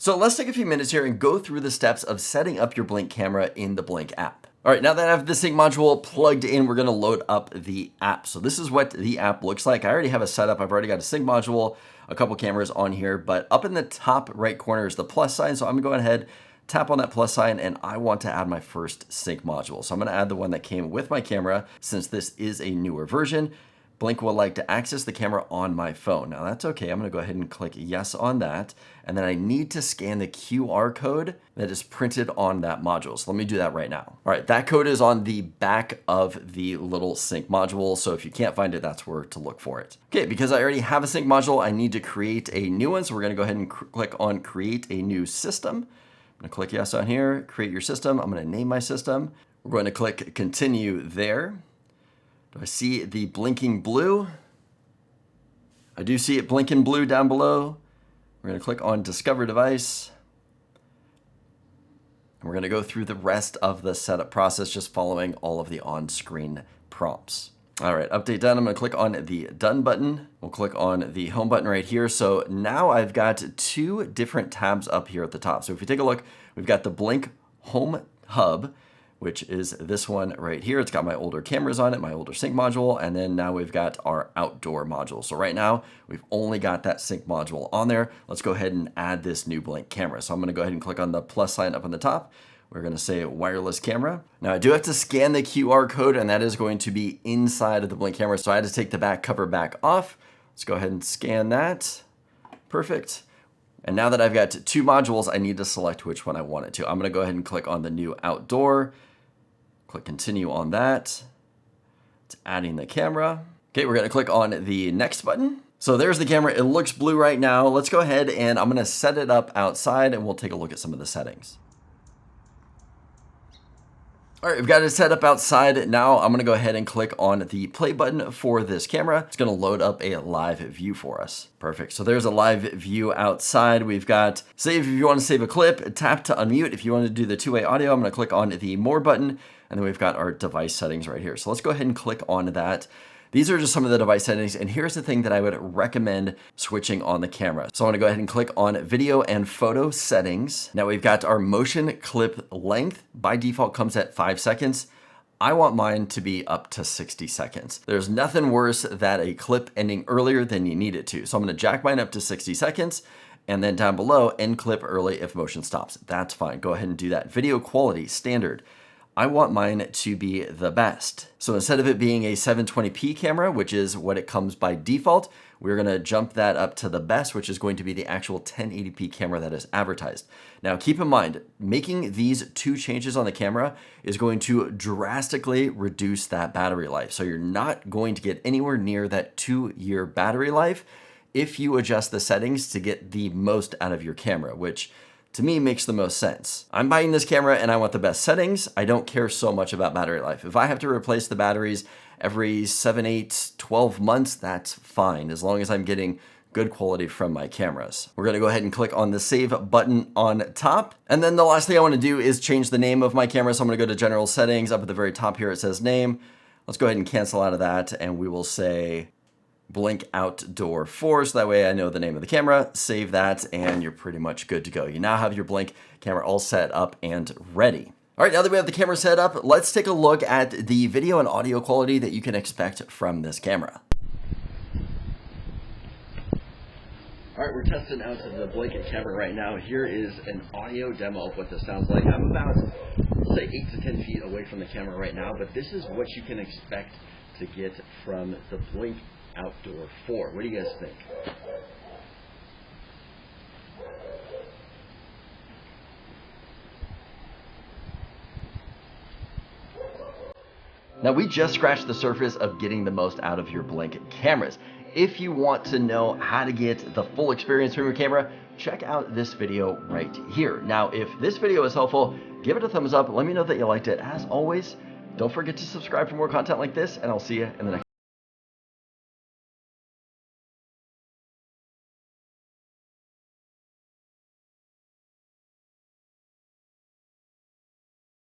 So let's take a few minutes here and go through the steps of setting up your Blink camera in the Blink app. All right, now that I have the sync module plugged in, we're gonna load up the app. So this is what the app looks like. I already have a setup. I've already got a sync module, a couple cameras on here, but up in the top right corner is the plus sign. So I'm gonna go ahead, tap on that plus sign, and I want to add my first sync module. So I'm gonna add the one that came with my camera since this is a newer version. Blink will like to access the camera on my phone. Now that's okay. I'm gonna go ahead and click yes on that. And then I need to scan the QR code that is printed on that module. So let me do that right now. All right, that code is on the back of the little sync module. So if you can't find it, that's where to look for it. Okay, because I already have a sync module, I need to create a new one. So we're gonna go ahead and click on create a new system. I'm gonna click yes on here, create your system. I'm gonna name my system. We're going to click continue there. Do I see the blinking blue? I do see it blinking blue down below. We're going to click on Discover Device. And we're going to go through the rest of the setup process, just following all of the on-screen prompts. All right, update done. I'm going to click on the Done button. We'll click on the Home button right here. So now I've got two different tabs up here at the top. So if you take a look, we've got the Blink Home Hub, which is this one right here. It's got my older cameras on it, my older sync module, and then now we've got our outdoor module. So right now, we've only got that sync module on there. Let's go ahead and add this new Blink camera. So I'm gonna go ahead and click on the plus sign up on the top. We're gonna say wireless camera. Now I do have to scan the QR code, and that is going to be inside of the Blink camera. So I had to take the back cover back off. Let's go ahead and scan that. Perfect. And now that I've got two modules, I need to select which one I want it to. I'm gonna go ahead and click on the new outdoor. Click continue on that. It's adding the camera. Okay, we're gonna click on the next button. So there's the camera. It looks blue right now. Let's go ahead and I'm gonna set it up outside and we'll take a look at some of the settings. All right, we've got it set up outside. Now I'm gonna go ahead and click on the play button for this camera. It's gonna load up a live view for us. Perfect, so there's a live view outside. We've got save if you wanna save a clip, tap to unmute. If you wanna do the two-way audio, I'm gonna click on the more button, and then we've got our device settings right here. So let's go ahead and click on that. These are just some of the device settings, and here's the thing that I would recommend switching on the camera. So I'm gonna go ahead and click on video and photo settings. Now we've got our motion clip length. By default comes at 5 seconds. I want mine to be up to 60 seconds. There's nothing worse than a clip ending earlier than you need it to. So I'm gonna jack mine up to 60 seconds, and then down below, end clip early if motion stops. That's fine, go ahead and do that. Video quality, standard. I want mine to be the best. So instead of it being a 720p camera, which is what it comes by default, we're gonna jump that up to the best, which is going to be the actual 1080p camera that is advertised. Now keep in mind, making these two changes on the camera is going to drastically reduce that battery life. So you're not going to get anywhere near that 2-year battery life if you adjust the settings to get the most out of your camera, which to me makes the most sense. I'm buying this camera and I want the best settings. I don't care so much about battery life. If I have to replace the batteries every 7, 8, 12 months, that's fine, as long as I'm getting good quality from my cameras. We're gonna go ahead and click on the save button on top. And then the last thing I wanna do is change the name of my camera. So I'm gonna go to general settings. Up at the very top here, it says name. Let's go ahead and cancel out of that, and we will say Blink Outdoor 4, so that way I know the name of the camera. Save that, and you're pretty much good to go. You now have your Blink camera all set up and ready. All right, now that we have the camera set up, let's take a look at the video and audio quality that you can expect from this camera. All right, we're testing out the Blink camera right now. Here is an audio demo of what this sounds like. I'm about, say, 8 to 10 feet away from the camera right now, but this is what you can expect to get from the Blink Outdoor 4. What do you guys think? Now we just scratched the surface of getting the most out of your Blink cameras. If you want to know how to get the full experience from your camera, check out this video right here. Now, if this video is helpful, give it a thumbs up. Let me know that you liked it. As always, don't forget to subscribe for more content like this, and I'll see you in the next